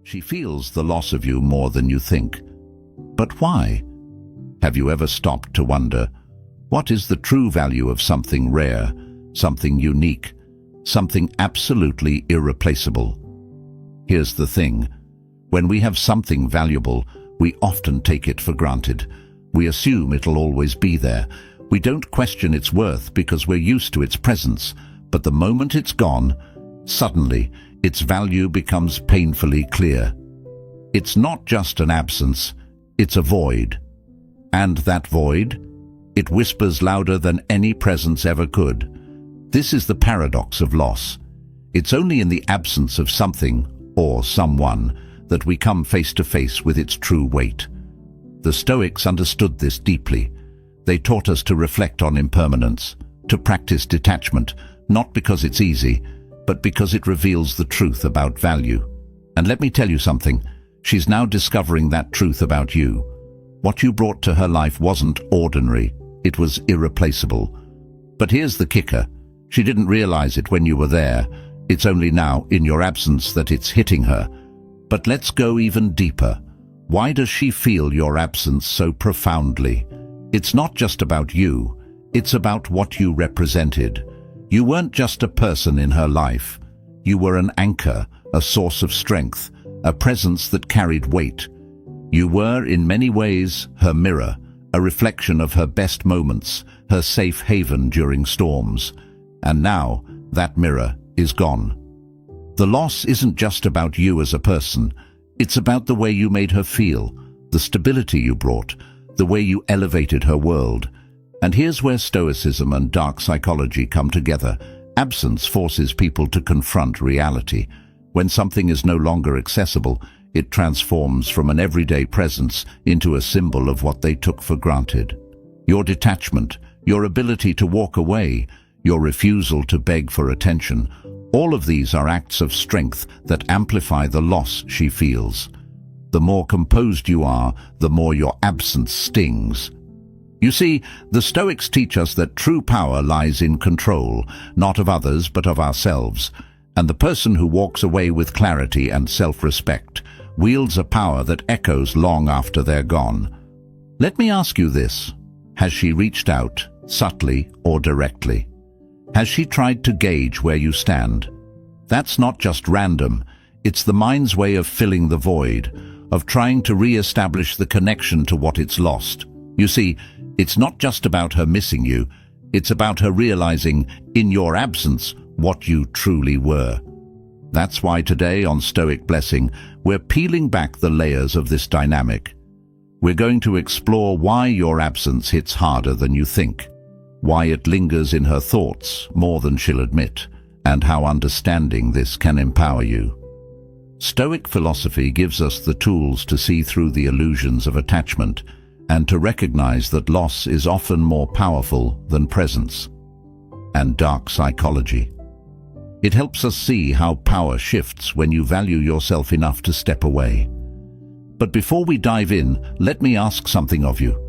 She feels the loss of you more than you think. But why? Have you ever stopped to wonder, what is the true value of something rare, something unique, something absolutely irreplaceable? Here's the thing. When we have something valuable, we often take it for granted. We assume it'll always be there. We don't question its worth because we're used to its presence. But the moment it's gone, suddenly its value becomes painfully clear. It's not just an absence, it's a void. And that void, it whispers louder than any presence ever could. This is the paradox of loss. It's only in the absence of something, or someone, that we come face to face with its true weight. The Stoics understood this deeply. They taught us to reflect on impermanence, to practice detachment, not because it's easy, but because it reveals the truth about value. And let me tell you something, she's now discovering that truth about you. What you brought to her life wasn't ordinary, it was irreplaceable. But here's the kicker, she didn't realize it when you were there. It's only now, in your absence, that it's hitting her. But let's go even deeper. Why does she feel your absence so profoundly? It's not just about you, it's about what you represented. You weren't just a person in her life. You were an anchor, a source of strength, a presence that carried weight. You were, in many ways, her mirror, a reflection of her best moments, her safe haven during storms. And now, that mirror is gone. The loss isn't just about you as a person. It's about the way you made her feel, the stability you brought, the way you elevated her world. And here's where Stoicism and dark psychology come together. Absence forces people to confront reality. When something is no longer accessible, it transforms from an everyday presence into a symbol of what they took for granted. Your detachment, your ability to walk away, your refusal to beg for attention, all of these are acts of strength that amplify the loss she feels. The more composed you are, the more your absence stings. You see, the Stoics teach us that true power lies in control, not of others but of ourselves. And the person who walks away with clarity and self-respect wields a power that echoes long after they're gone. Let me ask you this. Has she reached out, subtly or directly? Has she tried to gauge where you stand? That's not just random. It's the mind's way of filling the void, of trying to re-establish the connection to what it's lost. You see, it's not just about her missing you. It's about her realizing, in your absence, what you truly were. That's why today on Stoic Blessing, we're peeling back the layers of this dynamic. We're going to explore why your absence hits harder than you think, why it lingers in her thoughts more than she'll admit, and how understanding this can empower you. Stoic philosophy gives us the tools to see through the illusions of attachment and to recognize that loss is often more powerful than presence. And dark psychology. It helps us see how power shifts when you value yourself enough to step away. But before we dive in, let me ask something of you.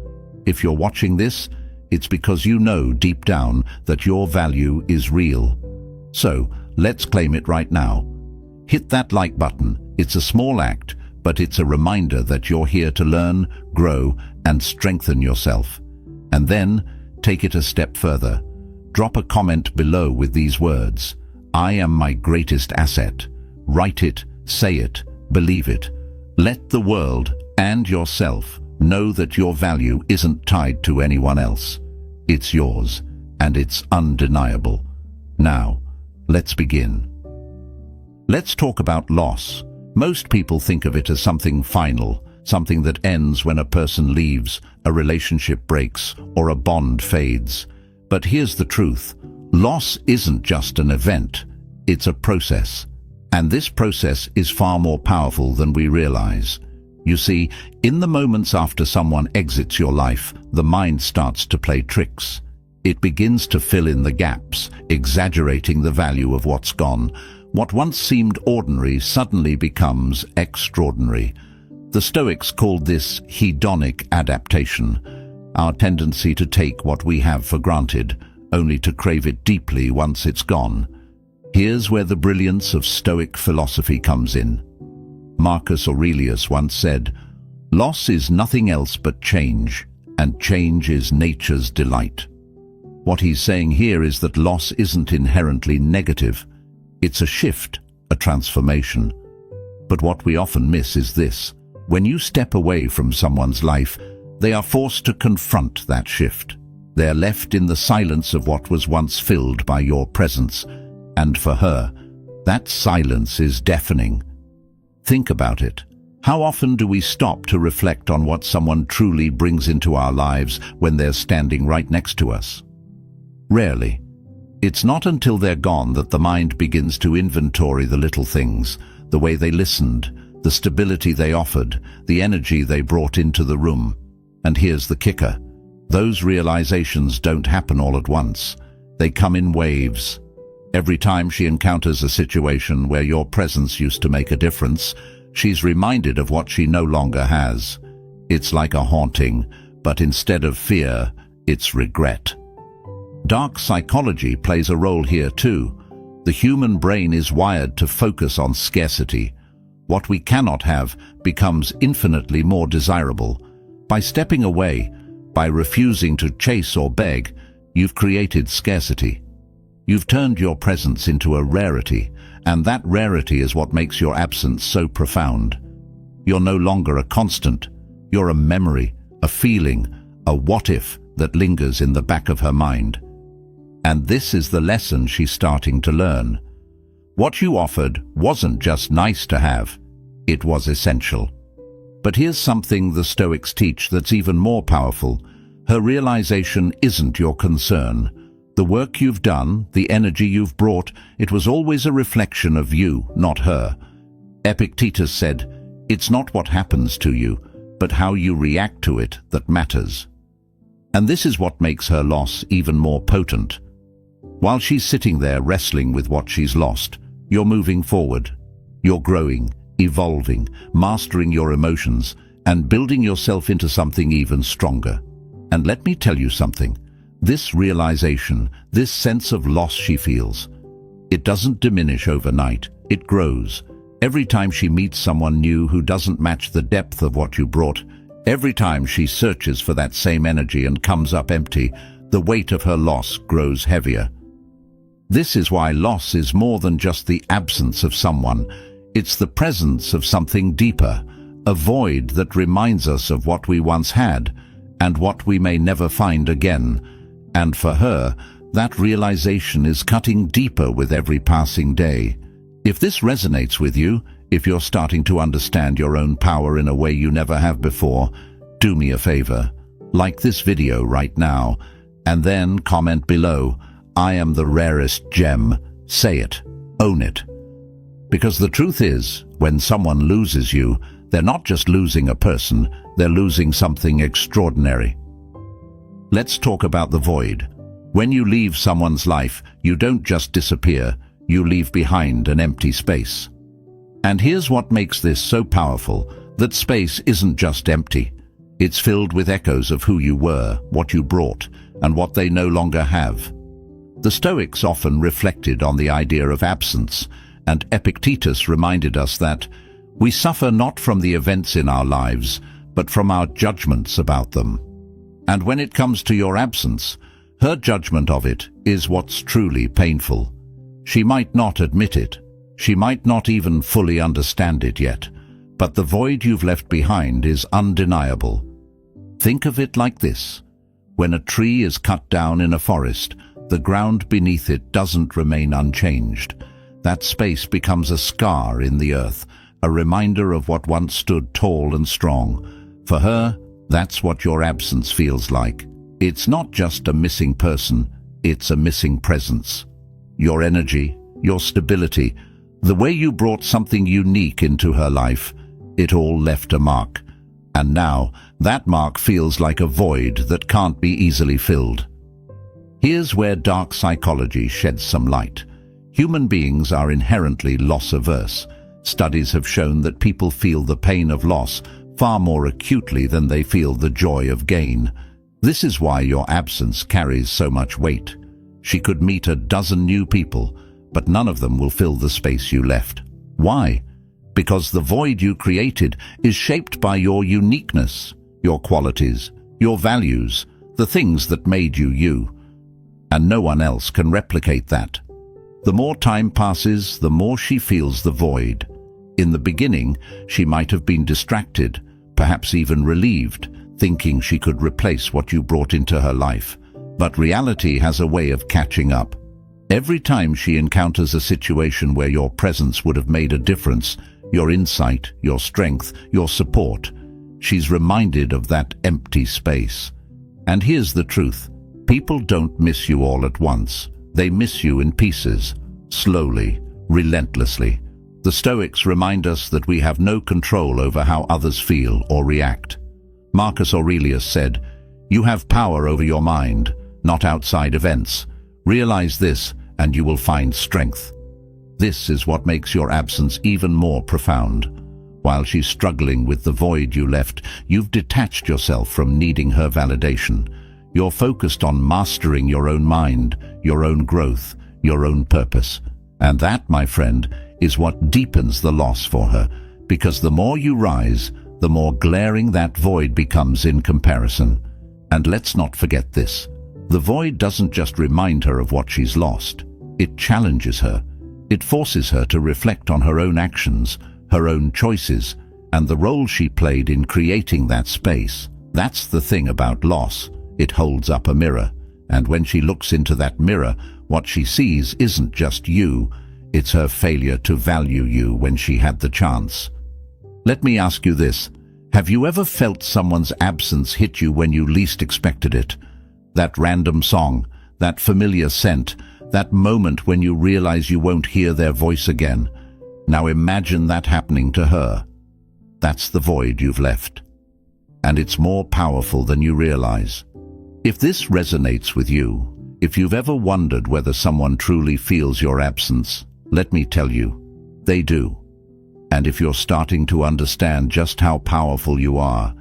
If you're watching this, it's because you know deep down that your value is real. So, let's claim it right now. Hit that like button. It's a small act, but it's a reminder that you're here to learn, grow, and strengthen yourself. And then, take it a step further. Drop a comment below with these words. I am my greatest asset. Write it, say it, believe it. Let the world and yourself know that your value isn't tied to anyone else. It's yours, and it's undeniable. Now, let's begin. Let's talk about loss. Most people think of it as something final, something that ends when a person leaves, a relationship breaks, or a bond fades. But here's the truth. Loss isn't just an event, it's a process. And this process is far more powerful than we realize. You see, in the moments after someone exits your life, the mind starts to play tricks. It begins to fill in the gaps, exaggerating the value of what's gone. What once seemed ordinary suddenly becomes extraordinary. The Stoics called this hedonic adaptation, our tendency to take what we have for granted, only to crave it deeply once it's gone. Here's where the brilliance of Stoic philosophy comes in. Marcus Aurelius once said, "Loss is nothing else but change, and change is nature's delight." What he's saying here is that loss isn't inherently negative. It's a shift, a transformation. But what we often miss is this. When you step away from someone's life, they are forced to confront that shift. They're left in the silence of what was once filled by your presence. And for her, that silence is deafening. Think about it. How often do we stop to reflect on what someone truly brings into our lives when they're standing right next to us? Rarely. It's not until they're gone that the mind begins to inventory the little things, the way they listened, the stability they offered, the energy they brought into the room. And here's the kicker. Those realizations don't happen all at once. They come in waves. Every time she encounters a situation where your presence used to make a difference, she's reminded of what she no longer has. It's like a haunting, but instead of fear, it's regret. Dark psychology plays a role here too. The human brain is wired to focus on scarcity. What we cannot have becomes infinitely more desirable. By stepping away, by refusing to chase or beg, you've created scarcity. You've turned your presence into a rarity, and that rarity is what makes your absence so profound. You're no longer a constant. You're a memory, a feeling, a what-if that lingers in the back of her mind. And this is the lesson she's starting to learn. What you offered wasn't just nice to have, it was essential. But here's something the Stoics teach that's even more powerful. Her realization isn't your concern. The work you've done, the energy you've brought, it was always a reflection of you, not her. Epictetus said, "It's not what happens to you, but how you react to it that matters." And this is what makes her loss even more potent. While she's sitting there wrestling with what she's lost, you're moving forward. You're growing, evolving, mastering your emotions, and building yourself into something even stronger. And let me tell you something. This realization, this sense of loss she feels, it doesn't diminish overnight. It grows. Every time she meets someone new who doesn't match the depth of what you brought, every time she searches for that same energy and comes up empty, the weight of her loss grows heavier. This is why loss is more than just the absence of someone. It's the presence of something deeper, a void that reminds us of what we once had and what we may never find again. And for her, that realization is cutting deeper with every passing day. If this resonates with you, if you're starting to understand your own power in a way you never have before, do me a favor. Like this video right now, and then comment below, "I am the rarest gem." Say it. Own it. Because the truth is, when someone loses you, they're not just losing a person, they're losing something extraordinary. Let's talk about the void. When you leave someone's life, you don't just disappear, you leave behind an empty space. And here's what makes this so powerful, that space isn't just empty. It's filled with echoes of who you were, what you brought, and what they no longer have. The Stoics often reflected on the idea of absence, and Epictetus reminded us that we suffer not from the events in our lives, but from our judgments about them. And when it comes to your absence, her judgment of it is what's truly painful. She might not admit it. She might not even fully understand it yet, but the void you've left behind is undeniable. Think of it like this. When a tree is cut down in a forest, the ground beneath it doesn't remain unchanged. That space becomes a scar in the earth, a reminder of what once stood tall and strong. For her, that's what your absence feels like. It's not just a missing person, it's a missing presence. Your energy, your stability, the way you brought something unique into her life, it all left a mark. And now, that mark feels like a void that can't be easily filled. Here's where dark psychology sheds some light. Human beings are inherently loss-averse. Studies have shown that people feel the pain of loss far more acutely than they feel the joy of gain. This is why your absence carries so much weight. She could meet a dozen new people, but none of them will fill the space you left. Why? because the void you created is shaped by your uniqueness, your qualities, your values, the things that made you you. And no one else can replicate that. The more time passes, the more she feels the void. In the beginning, she might have been distracted, perhaps even relieved, thinking she could replace what you brought into her life. But reality has a way of catching up. Every time she encounters a situation where your presence would have made a difference, your insight, your strength, your support, she's reminded of that empty space. And here's the truth. People don't miss you all at once. They miss you in pieces, slowly, relentlessly. The Stoics remind us that we have no control over how others feel or react. Marcus Aurelius said, "You have power over your mind, not outside events. Realize this, and you will find strength." This is what makes your absence even more profound. While she's struggling with the void you left, you've detached yourself from needing her validation. You're focused on mastering your own mind, your own growth, your own purpose. And that, my friend, is what deepens the loss for her, because the more you rise, the more glaring that void becomes in comparison. And let's not forget this. The void doesn't just remind her of what she's lost. It challenges her. It forces her to reflect on her own actions, her own choices, and the role she played in creating that space. That's the thing about loss. It holds up a mirror, and when she looks into that mirror, what she sees isn't just you, it's her failure to value you when she had the chance. Let me ask you this. Have you ever felt someone's absence hit you when you least expected it? That random song, that familiar scent, that moment when you realize you won't hear their voice again. Now imagine that happening to her. That's the void you've left. And it's more powerful than you realize. If this resonates with you, if you've ever wondered whether someone truly feels your absence, let me tell you, they do. And if you're starting to understand just how powerful you are,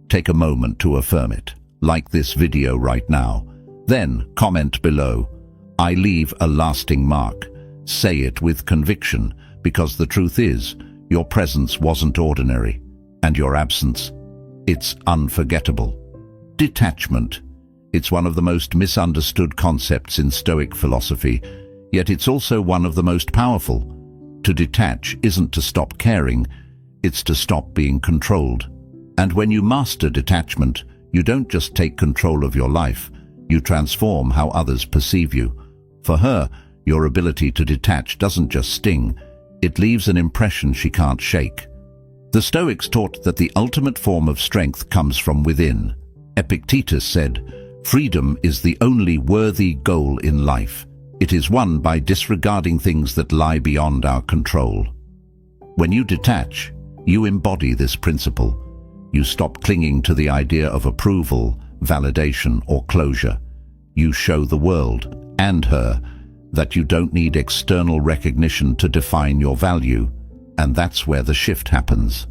take a moment to affirm it. Like this video right now. Then comment below, "I leave a lasting mark." Say it with conviction, because the truth is, your presence wasn't ordinary, and your absence, it's unforgettable. Detachment. It's one of the most misunderstood concepts in Stoic philosophy, yet it's also one of the most powerful. To detach isn't to stop caring, it's to stop being controlled. And when you master detachment, you don't just take control of your life, you transform how others perceive you. For her, your ability to detach doesn't just sting, it leaves an impression she can't shake. The Stoics taught that the ultimate form of strength comes from within. Epictetus said, "Freedom is the only worthy goal in life. It is won by disregarding things that lie beyond our control." When you detach, you embody this principle. You stop clinging to the idea of approval, validation, or closure. You show the world, and her, that you don't need external recognition to define your value, and that's where the shift happens.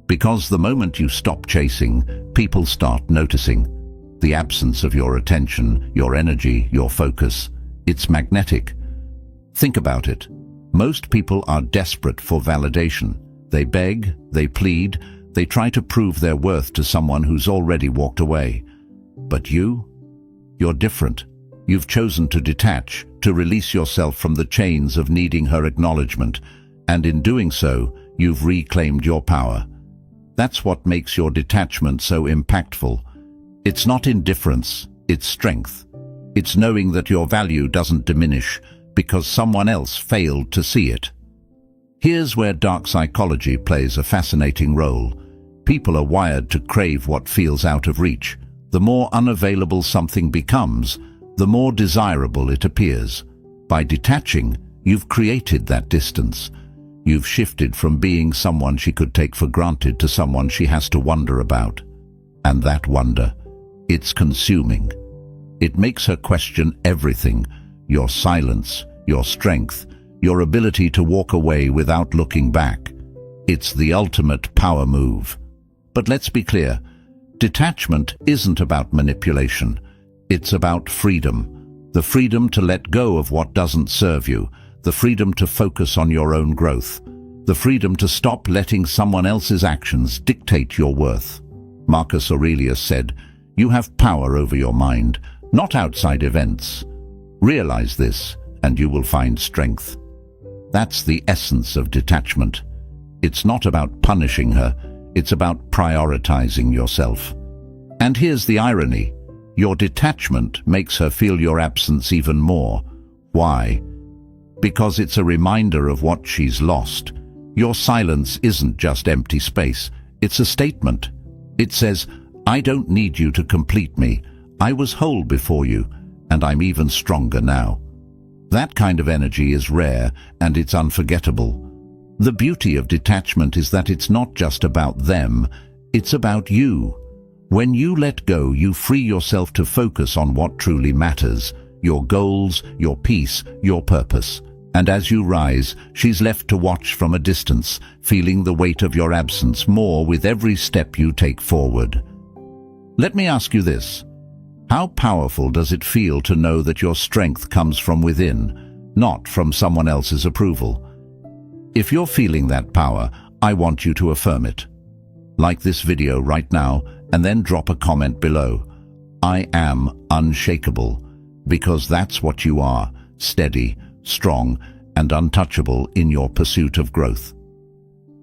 Because the moment you stop chasing, people start noticing. The absence of your attention, your energy, your focus, it's magnetic. Think about it. Most people are desperate for validation. They beg, they plead, they try to prove their worth to someone who's already walked away. But you're different. You've chosen to detach, to release yourself from the chains of needing her acknowledgement, and in doing so, you've reclaimed your power. That's what makes your detachment so impactful. It's not indifference, it's strength. It's knowing that your value doesn't diminish because someone else failed to see it. Here's where dark psychology plays a fascinating role. People are wired to crave what feels out of reach. The more unavailable something becomes, the more desirable it appears. By detaching, you've created that distance. You've shifted from being someone she could take for granted to someone she has to wonder about. And that wonder, it's consuming. It makes her question everything: your silence, your strength, your ability to walk away without looking back. It's the ultimate power move. But let's be clear, detachment isn't about manipulation. It's about freedom. The freedom to let go of what doesn't serve you, the freedom to focus on your own growth, the freedom to stop letting someone else's actions dictate your worth. Marcus Aurelius said, "You have power over your mind, not outside events. Realize this, and you will find strength." That's the essence of detachment. It's not about punishing her, it's about prioritizing yourself. And here's the irony. Your detachment makes her feel your absence even more. Why? Because it's a reminder of what she's lost. Your silence isn't just empty space, it's a statement. It says, "I don't need you to complete me. I was whole before you, and I'm even stronger now." That kind of energy is rare, and it's unforgettable. The beauty of detachment is that it's not just about them, it's about you. When you let go, you free yourself to focus on what truly matters, your goals, your peace, your purpose. And as you rise, she's left to watch from a distance, feeling the weight of your absence more with every step you take forward. Let me ask you this. How powerful does it feel to know that your strength comes from within, not from someone else's approval? If you're feeling that power, I want you to affirm it. Like this video right now, and then drop a comment below. I am unshakable, because that's what you are, steady, strong, and untouchable in your pursuit of growth.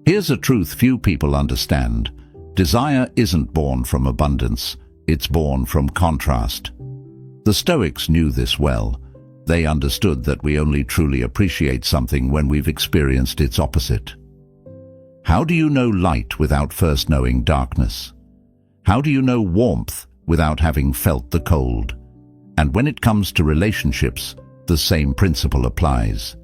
Here's a truth few people understand. Desire isn't born from abundance, it's born from contrast. The Stoics knew this well. They understood that we only truly appreciate something when we've experienced its opposite. How do you know light without first knowing darkness? How do you know warmth without having felt the cold? And when it comes to relationships, the same principle applies.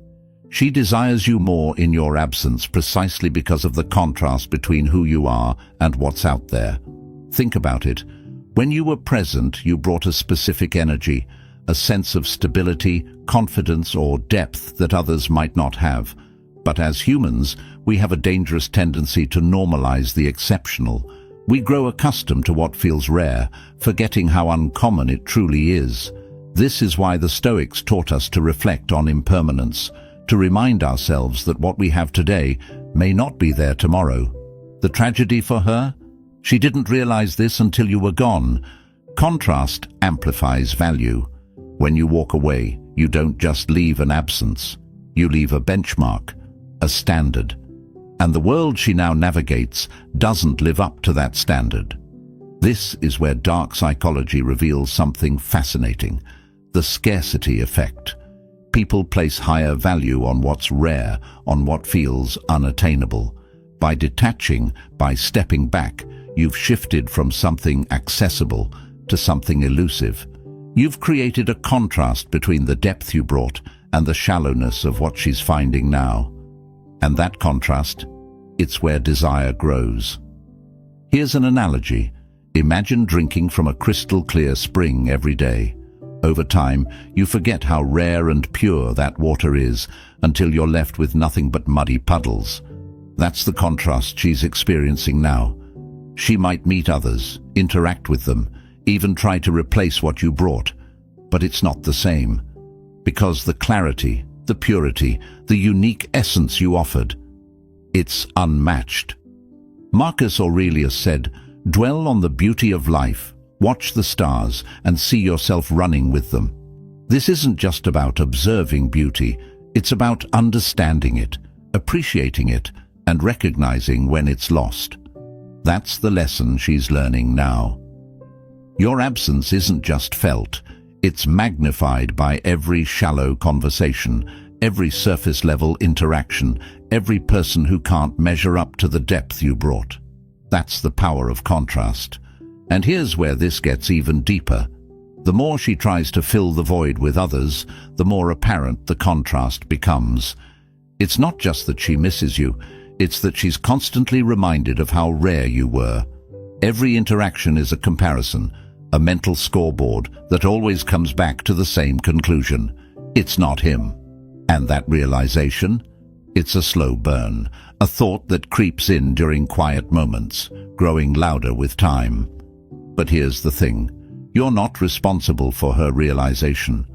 She desires you more in your absence precisely because of the contrast between who you are and what's out there. Think about it. When you were present, you brought a specific energy, a sense of stability, confidence, or depth that others might not have. But as humans, we have a dangerous tendency to normalize the exceptional. We grow accustomed to what feels rare, forgetting how uncommon it truly is. This is why the Stoics taught us to reflect on impermanence, to remind ourselves that what we have today may not be there tomorrow. The tragedy for her? She didn't realize this until you were gone. Contrast amplifies value. When you walk away, you don't just leave an absence. You leave a benchmark, a standard. And the world she now navigates doesn't live up to that standard. This is where dark psychology reveals something fascinating. The scarcity effect. People place higher value on what's rare, on what feels unattainable. By detaching, by stepping back, you've shifted from something accessible to something elusive. You've created a contrast between the depth you brought and the shallowness of what she's finding now. And that contrast, it's where desire grows. Here's an analogy. Imagine drinking from a crystal clear spring every day. Over time, you forget how rare and pure that water is until you're left with nothing but muddy puddles. That's the contrast she's experiencing now. She might meet others, interact with them, even try to replace what you brought. But it's not the same. Because the clarity, the purity, the unique essence you offered, it's unmatched. Marcus Aurelius said, "Dwell on the beauty of life, watch the stars, and see yourself running with them." This isn't just about observing beauty, it's about understanding it, appreciating it, and recognizing when it's lost. That's the lesson she's learning now. Your absence isn't just felt, it's magnified by every shallow conversation, every surface-level interaction, every person who can't measure up to the depth you brought. That's the power of contrast. And here's where this gets even deeper. The more she tries to fill the void with others, the more apparent the contrast becomes. It's not just that she misses you, it's that she's constantly reminded of how rare you were. Every interaction is a comparison, a mental scoreboard that always comes back to the same conclusion. It's not him. And that realization? It's a slow burn, a thought that creeps in during quiet moments, growing louder with time. But here's the thing, you're not responsible for her realization.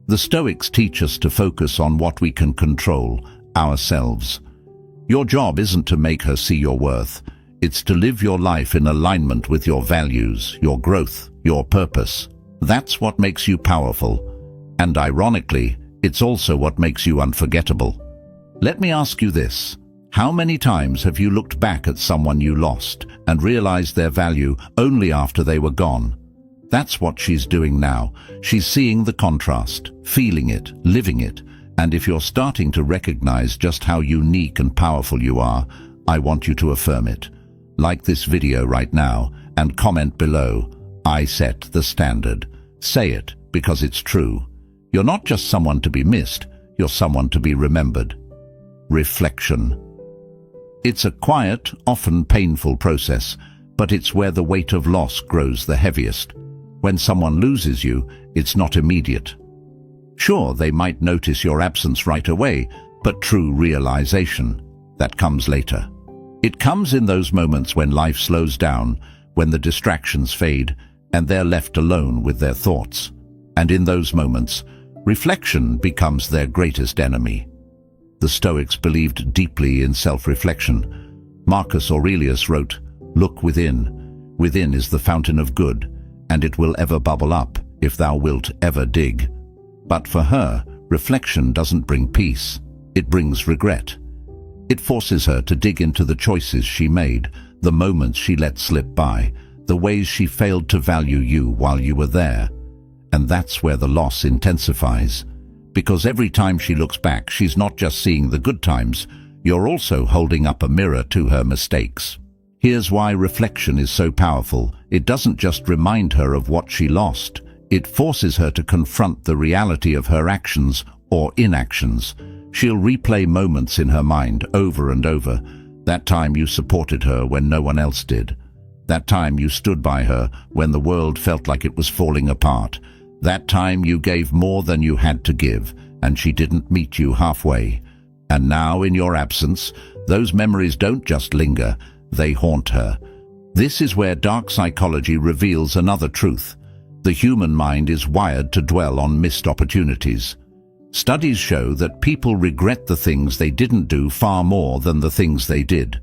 The Stoics teach us to focus on what we can control, ourselves. Your job isn't to make her see your worth. It's to live your life in alignment with your values, your growth, your purpose. That's what makes you powerful. And ironically, it's also what makes you unforgettable. Let me ask you this. How many times have you looked back at someone you lost and realized their value only after they were gone? That's what she's doing now. She's seeing the contrast, feeling it, living it. And if you're starting to recognize just how unique and powerful you are, I want you to affirm it. Like this video right now and comment below, I set the standard. Say it because it's true. You're not just someone to be missed, you're someone to be remembered. Reflection. It's a quiet, often painful process, but it's where the weight of loss grows the heaviest. When someone loses you, it's not immediate. Sure, they might notice your absence right away, but true realization, that comes later. It comes in those moments when life slows down, when the distractions fade, and they're left alone with their thoughts. And in those moments, reflection becomes their greatest enemy. The Stoics believed deeply in self-reflection. Marcus Aurelius wrote, "Look within. Within is the fountain of good, and it will ever bubble up if thou wilt ever dig." But for her, reflection doesn't bring peace. It brings regret. It forces her to dig into the choices she made, the moments she let slip by, the ways she failed to value you while you were there. And that's where the loss intensifies. Because every time she looks back, she's not just seeing the good times, you're also holding up a mirror to her mistakes. Here's why reflection is so powerful. It doesn't just remind her of what she lost. It forces her to confront the reality of her actions or inactions. She'll replay moments in her mind over and over. That time you supported her when no one else did. That time you stood by her when the world felt like it was falling apart. That time you gave more than you had to give, and she didn't meet you halfway. And now, in your absence, those memories don't just linger, they haunt her. This is where dark psychology reveals another truth. The human mind is wired to dwell on missed opportunities. Studies show that people regret the things they didn't do far more than the things they did.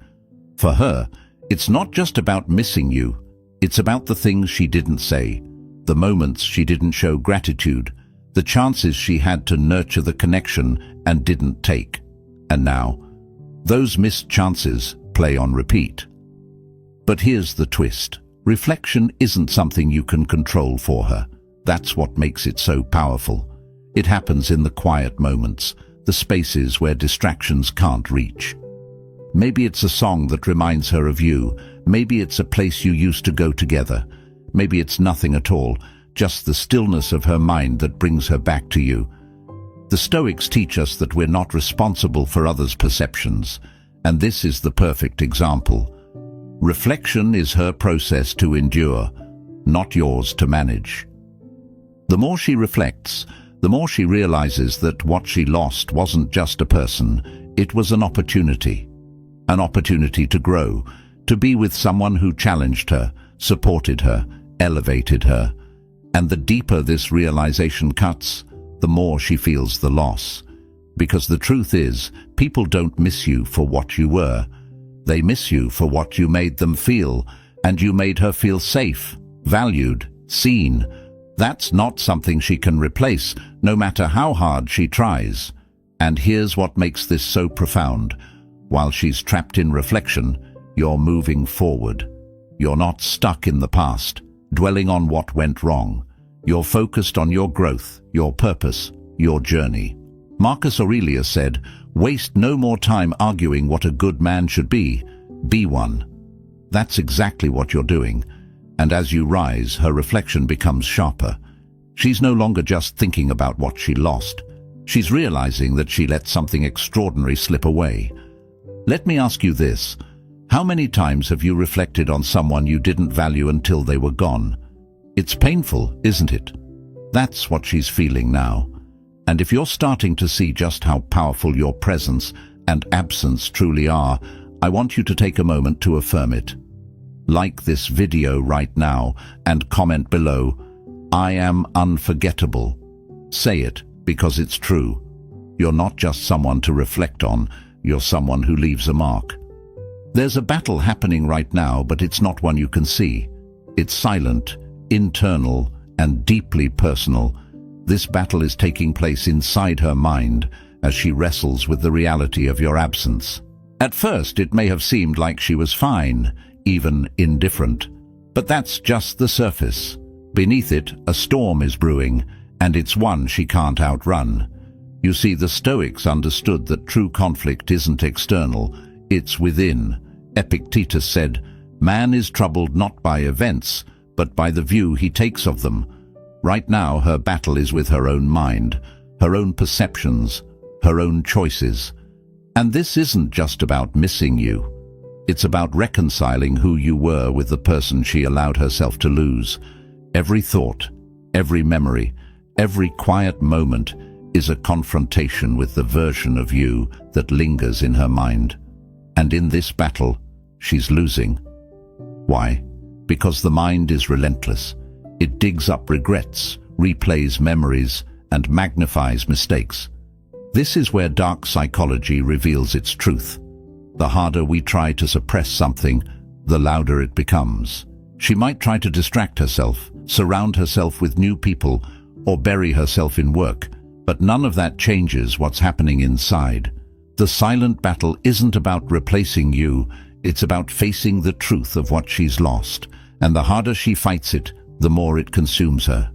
For her, it's not just about missing you, it's about the things she didn't say, the moments she didn't show gratitude, the chances she had to nurture the connection and didn't take. And now, those missed chances play on repeat. But here's the twist. Reflection isn't something you can control for her. That's what makes it so powerful. It happens in the quiet moments, the spaces where distractions can't reach. Maybe it's a song that reminds her of you. Maybe it's a place you used to go together. Maybe it's nothing at all, just the stillness of her mind that brings her back to you. The Stoics teach us that we're not responsible for others' perceptions, and this is the perfect example. Reflection is her process to endure, not yours to manage. The more she reflects, the more she realizes that what she lost wasn't just a person, it was an opportunity. An opportunity to grow, to be with someone who challenged her, supported her, elevated her. And the deeper this realization cuts, the more she feels the loss. Because the truth is, people don't miss you for what you were. They miss you for what you made them feel, and you made her feel safe, valued, seen. That's not something she can replace, no matter how hard she tries. And here's what makes this so profound. While she's trapped in reflection, you're moving forward. You're not stuck in the past, dwelling on what went wrong. You're focused on your growth, your purpose, your journey. Marcus Aurelius said, "Waste no more time arguing what a good man should be one." That's exactly what you're doing. And as you rise, her reflection becomes sharper. She's no longer just thinking about what she lost. She's realizing that she let something extraordinary slip away. Let me ask you this. How many times have you reflected on someone you didn't value until they were gone? It's painful, isn't it? That's what she's feeling now. And if you're starting to see just how powerful your presence and absence truly are, I want you to take a moment to affirm it. Like this video right now and comment below, "I am unforgettable." Say it because it's true. You're not just someone to reflect on, you're someone who leaves a mark. There's a battle happening right now, but it's not one you can see. It's silent, internal, and deeply personal. This battle is taking place inside her mind as she wrestles with the reality of your absence. At first, it may have seemed like she was fine, even indifferent. But that's just the surface. Beneath it, a storm is brewing, and it's one she can't outrun. You see, the Stoics understood that true conflict isn't external, it's within. Epictetus said, "Man is troubled not by events, but by the view he takes of them." Right now, her battle is with her own mind, her own perceptions, her own choices. And this isn't just about missing you. It's about reconciling who you were with the person she allowed herself to lose. Every thought, every memory, every quiet moment is a confrontation with the version of you that lingers in her mind. And in this battle, she's losing. Why? Because the mind is relentless. It digs up regrets, replays memories, and magnifies mistakes. This is where dark psychology reveals its truth. The harder we try to suppress something, the louder it becomes. She might try to distract herself, surround herself with new people, or bury herself in work, but none of that changes what's happening inside. The silent battle isn't about replacing you, it's about facing the truth of what she's lost, and the harder she fights it, the more it consumes her.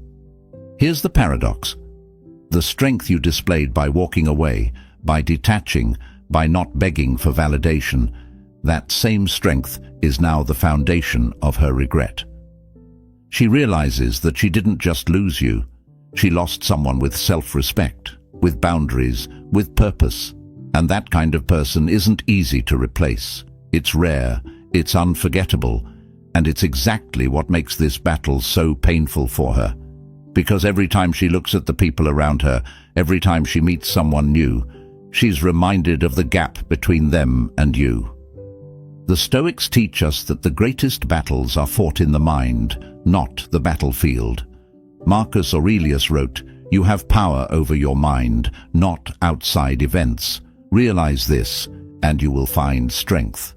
Here's the paradox. The strength you displayed by walking away, by detaching, by not begging for validation, that same strength is now the foundation of her regret. She realizes that she didn't just lose you, she lost someone with self-respect, with boundaries, with purpose. And that kind of person isn't easy to replace. It's rare, it's unforgettable, and it's exactly what makes this battle so painful for her. Because every time she looks at the people around her, every time she meets someone new, she's reminded of the gap between them and you. The Stoics teach us that the greatest battles are fought in the mind, not the battlefield. Marcus Aurelius wrote, "You have power over your mind, not outside events. Realize this, and you will find strength."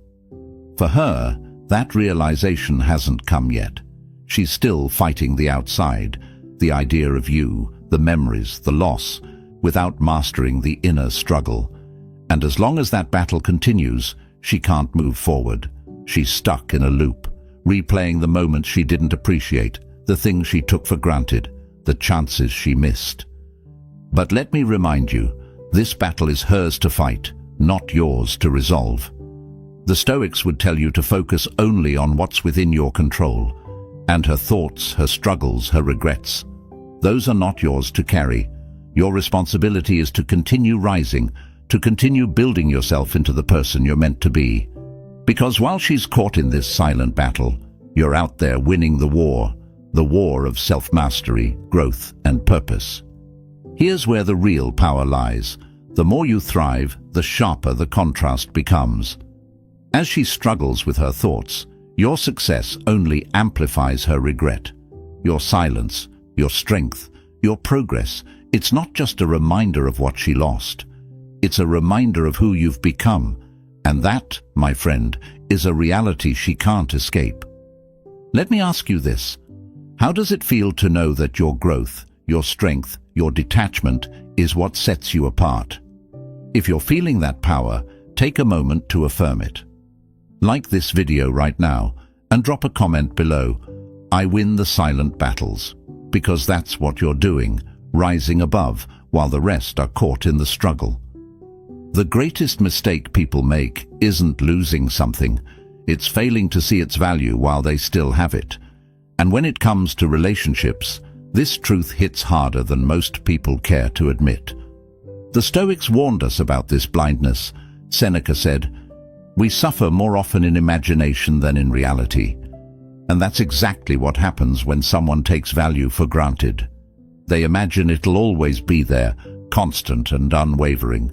For her, that realization hasn't come yet. She's still fighting the outside, the idea of you, the memories, the loss, without mastering the inner struggle. And as long as that battle continues, she can't move forward. She's stuck in a loop, replaying the moments she didn't appreciate, the things she took for granted, the chances she missed. But let me remind you, this battle is hers to fight, not yours to resolve. The Stoics would tell you to focus only on what's within your control, and her thoughts, her struggles, her regrets. Those are not yours to carry. Your responsibility is to continue rising, to continue building yourself into the person you're meant to be. Because while she's caught in this silent battle, you're out there winning the war of self-mastery, growth, and purpose. Here's where the real power lies. The more you thrive, the sharper the contrast becomes. As she struggles with her thoughts, your success only amplifies her regret. Your silence, your strength, your progress, it's not just a reminder of what she lost. It's a reminder of who you've become. And that, my friend, is a reality she can't escape. Let me ask you this. How does it feel to know that your growth, your strength, your detachment is what sets you apart? If you're feeling that power, take a moment to affirm it. Like this video right now and drop a comment below. I win the silent battles. Because that's what you're doing, rising above while the rest are caught in the struggle. The greatest mistake people make isn't losing something. It's failing to see its value while they still have it. And when it comes to relationships, this truth hits harder than most people care to admit. The Stoics warned us about this blindness. Seneca said, "We suffer more often in imagination than in reality." And that's exactly what happens when someone takes value for granted. They imagine it'll always be there, constant and unwavering.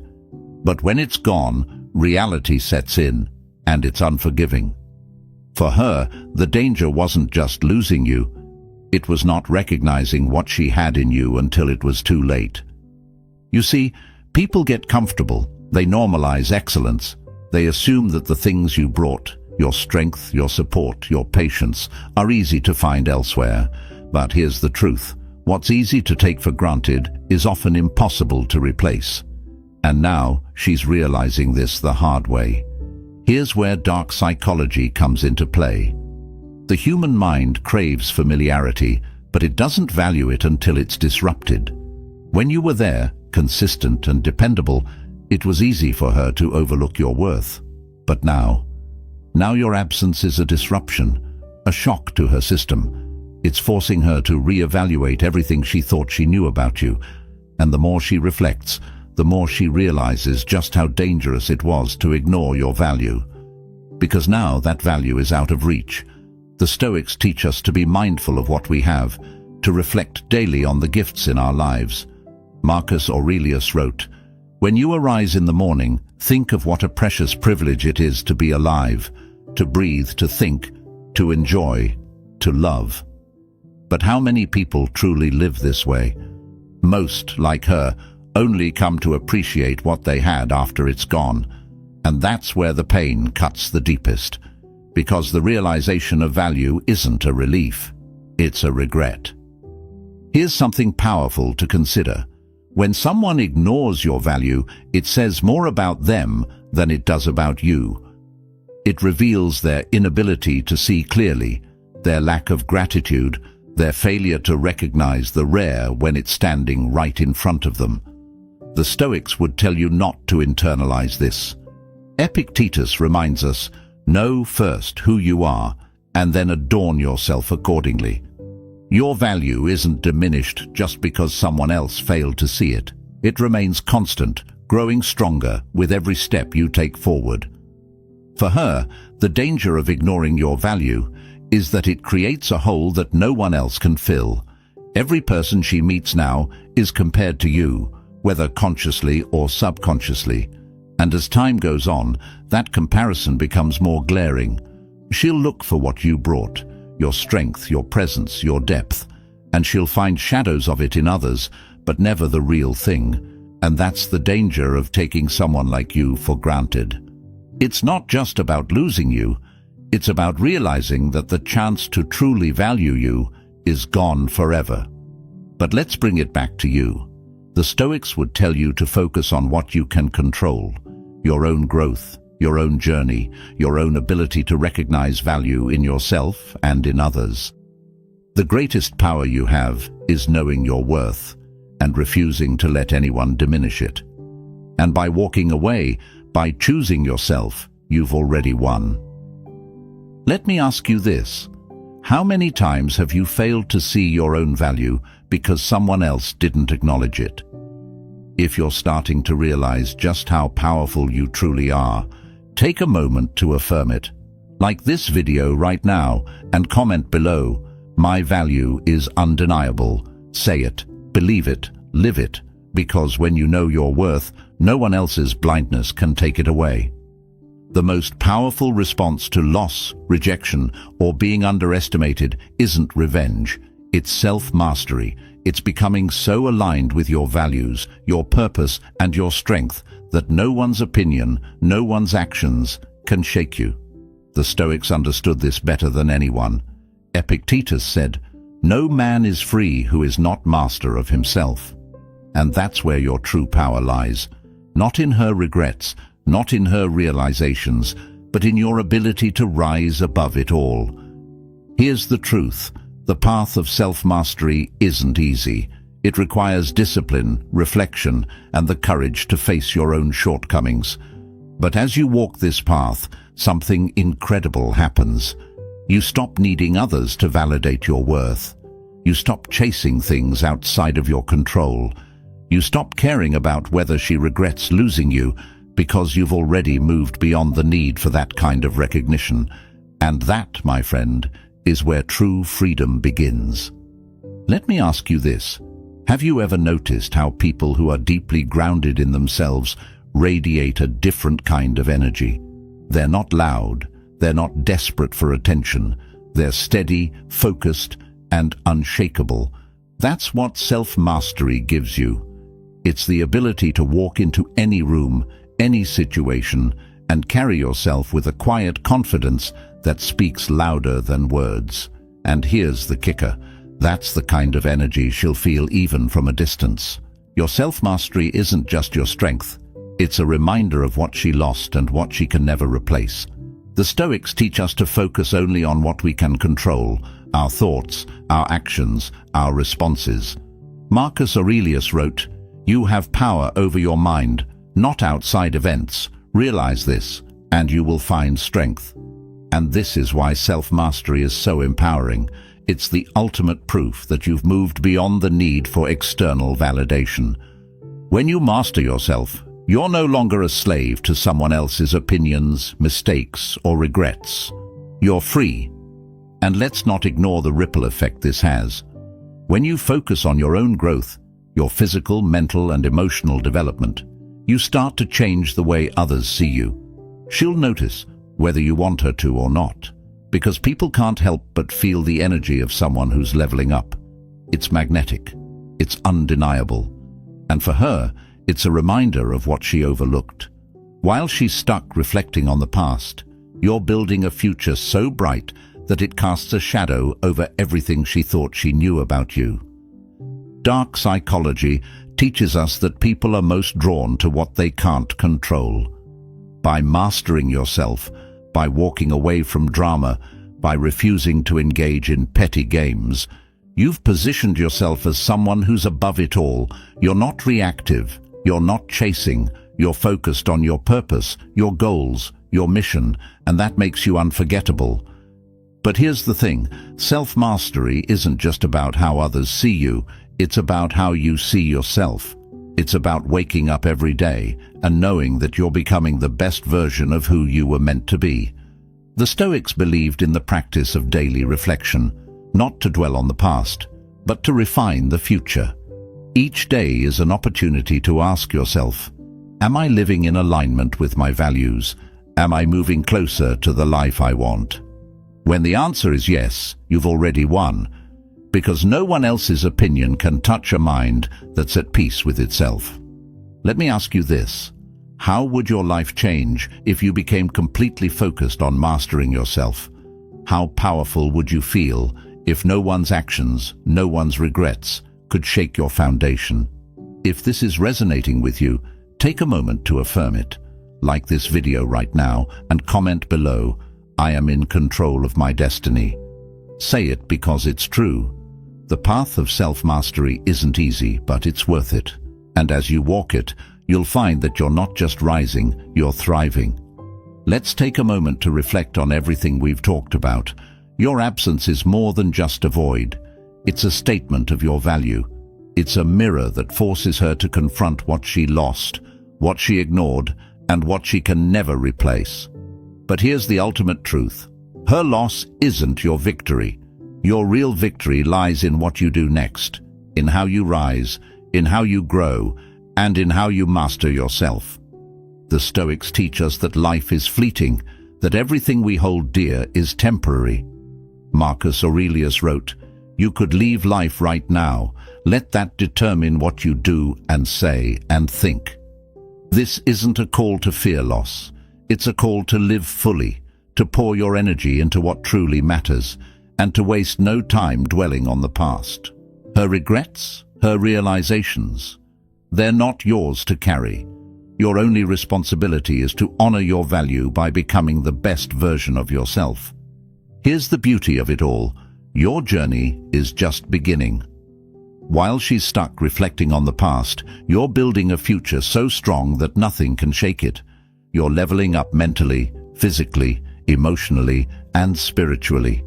But when it's gone, reality sets in, and it's unforgiving. For her, the danger wasn't just losing you. It was not recognizing what she had in you until it was too late. You see, people get comfortable. They normalize excellence. They assume that the things you brought, your strength, your support, your patience, are easy to find elsewhere. But here's the truth. What's easy to take for granted is often impossible to replace. And now she's realizing this the hard way. Here's where dark psychology comes into play. The human mind craves familiarity, but it doesn't value it until it's disrupted. When you were there, consistent and dependable, it was easy for her to overlook your worth. But now your absence is a disruption, a shock to her system. It's forcing her to reevaluate everything she thought she knew about you. And the more she reflects, the more she realizes just how dangerous it was to ignore your value. Because now that value is out of reach. The Stoics teach us to be mindful of what we have, to reflect daily on the gifts in our lives. Marcus Aurelius wrote, "When you arise in the morning, think of what a precious privilege it is to be alive, to breathe, to think, to enjoy, to love." But how many people truly live this way? Most, like her, only come to appreciate what they had after it's gone. And that's where the pain cuts the deepest. Because the realization of value isn't a relief, it's a regret. Here's something powerful to consider. When someone ignores your value, it says more about them than it does about you. It reveals their inability to see clearly, their lack of gratitude, their failure to recognize the rare when it's standing right in front of them. The Stoics would tell you not to internalize this. Epictetus reminds us, know first who you are, and then adorn yourself accordingly. Your value isn't diminished just because someone else failed to see it. It remains constant, growing stronger with every step you take forward. For her, the danger of ignoring your value is that it creates a hole that no one else can fill. Every person she meets now is compared to you, whether consciously or subconsciously. And as time goes on, that comparison becomes more glaring. She'll look for what you brought, your strength, your presence, your depth, and she'll find shadows of it in others, but never the real thing. And that's the danger of taking someone like you for granted. It's not just about losing you, it's about realizing that the chance to truly value you is gone forever. But let's bring it back to you. The Stoics would tell you to focus on what you can control, your own growth, your own journey, your own ability to recognize value in yourself and in others. The greatest power you have is knowing your worth and refusing to let anyone diminish it. And by walking away, by choosing yourself, you've already won. Let me ask you this. How many times have you failed to see your own value because someone else didn't acknowledge it? If you're starting to realize just how powerful you truly are, take a moment to affirm it. Like this video right now and comment below, "My value is undeniable." Say it, believe it, live it, because when you know your worth, no one else's blindness can take it away. The most powerful response to loss, rejection, or being underestimated isn't revenge. It's self-mastery. It's becoming so aligned with your values, your purpose, and your strength that no one's opinion, no one's actions can shake you. The Stoics understood this better than anyone. Epictetus said, "No man is free who is not master of himself." And that's where your true power lies. Not in her regrets, not in her realizations, but in your ability to rise above it all. Here's the truth. The path of self-mastery isn't easy. It requires discipline, reflection, and the courage to face your own shortcomings. But as you walk this path, something incredible happens. You stop needing others to validate your worth. You stop chasing things outside of your control. You stop caring about whether she regrets losing you, because you've already moved beyond the need for that kind of recognition. And that, my friend, is where true freedom begins. Let me ask you this. Have you ever noticed how people who are deeply grounded in themselves radiate a different kind of energy? They're not loud, they're not desperate for attention, they're steady, focused, and unshakable. That's what self-mastery gives you. It's the ability to walk into any room, any situation, and carry yourself with a quiet confidence that speaks louder than words. And here's the kicker. That's the kind of energy she'll feel even from a distance. Your self-mastery isn't just your strength. It's a reminder of what she lost and what she can never replace. The Stoics teach us to focus only on what we can control: our thoughts, our actions, our responses. Marcus Aurelius wrote, "You have power over your mind, not outside events. Realize this, and you will find strength." And this is why self-mastery is so empowering. It's the ultimate proof that you've moved beyond the need for external validation. When you master yourself, you're no longer a slave to someone else's opinions, mistakes, or regrets. You're free. And let's not ignore the ripple effect this has. When you focus on your own growth, your physical, mental, and emotional development, you start to change the way others see you. She'll notice, whether you want her to or not, because people can't help but feel the energy of someone who's leveling up. It's magnetic. It's undeniable. And for her, it's a reminder of what she overlooked. While she's stuck reflecting on the past, you're building a future so bright that it casts a shadow over everything she thought she knew about you. Dark psychology teaches us that people are most drawn to what they can't control. By mastering yourself, by walking away from drama, by refusing to engage in petty games, you've positioned yourself as someone who's above it all. You're not reactive, you're not chasing, you're focused on your purpose, your goals, your mission, and that makes you unforgettable. But here's the thing, self-mastery isn't just about how others see you, it's about how you see yourself. It's about waking up every day and knowing that you're becoming the best version of who you were meant to be. The Stoics believed in the practice of daily reflection, not to dwell on the past, but to refine the future. Each day is an opportunity to ask yourself, am I living in alignment with my values? Am I moving closer to the life I want? When the answer is yes, you've already won, because no one else's opinion can touch a mind that's at peace with itself. Let me ask you this. How would your life change if you became completely focused on mastering yourself? How powerful would you feel if no one's actions, no one's regrets, could shake your foundation? If this is resonating with you, take a moment to affirm it. Like this video right now and comment below, "I am in control of my destiny." Say it because it's true. The path of self-mastery isn't easy, but it's worth it. And as you walk it, you'll find that you're not just rising, you're thriving. Let's take a moment to reflect on everything we've talked about. Your absence is more than just a void. It's a statement of your value. It's a mirror that forces her to confront what she lost, what she ignored, and what she can never replace. But here's the ultimate truth. Her loss isn't your victory. Your real victory lies in what you do next, in how you rise, in how you grow, and in how you master yourself. The Stoics teach us that life is fleeting, that everything we hold dear is temporary. Marcus Aurelius wrote, "You could leave life right now. Let that determine what you do and say and think." This isn't a call to fear loss. It's a call to live fully, to pour your energy into what truly matters, and to waste no time dwelling on the past. Her regrets, her realizations, they're not yours to carry. Your only responsibility is to honor your value by becoming the best version of yourself. Here's the beauty of it all. Your journey is just beginning. While she's stuck reflecting on the past, you're building a future so strong that nothing can shake it. You're leveling up mentally, physically, emotionally, and spiritually.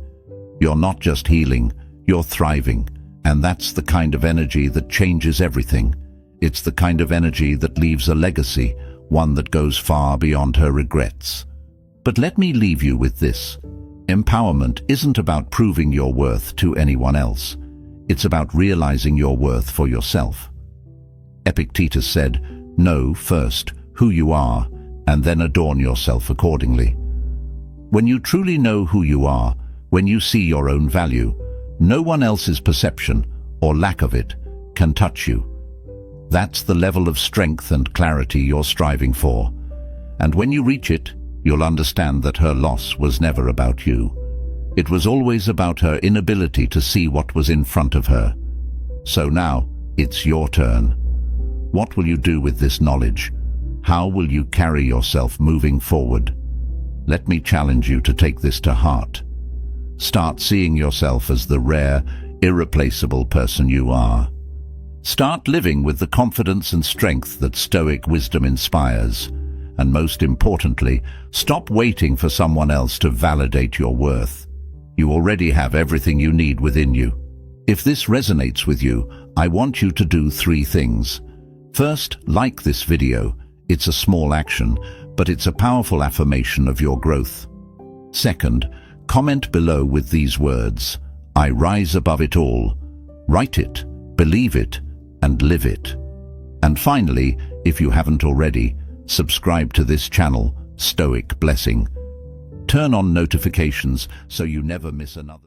You're not just healing, you're thriving. And that's the kind of energy that changes everything. It's the kind of energy that leaves a legacy, one that goes far beyond her regrets. But let me leave you with this. Empowerment isn't about proving your worth to anyone else. It's about realizing your worth for yourself. Epictetus said, "Know first who you are, and then adorn yourself accordingly." When you truly know who you are, when you see your own value, no one else's perception, or lack of it, can touch you. That's the level of strength and clarity you're striving for. And when you reach it, you'll understand that her loss was never about you. It was always about her inability to see what was in front of her. So now, it's your turn. What will you do with this knowledge? How will you carry yourself moving forward? Let me challenge you to take this to heart. Start seeing yourself as the rare, irreplaceable person you are. Start living with the confidence and strength that Stoic wisdom inspires. And most importantly, stop waiting for someone else to validate your worth. You already have everything you need within you. If this resonates with you, I want you to do 3 things. First, like this video. It's a small action, but it's a powerful affirmation of your growth. Second, comment below with these words: I rise above it all. Write it, believe it, and live it. And finally, if you haven't already, subscribe to this channel, Stoic Blessing. Turn on notifications so you never miss another.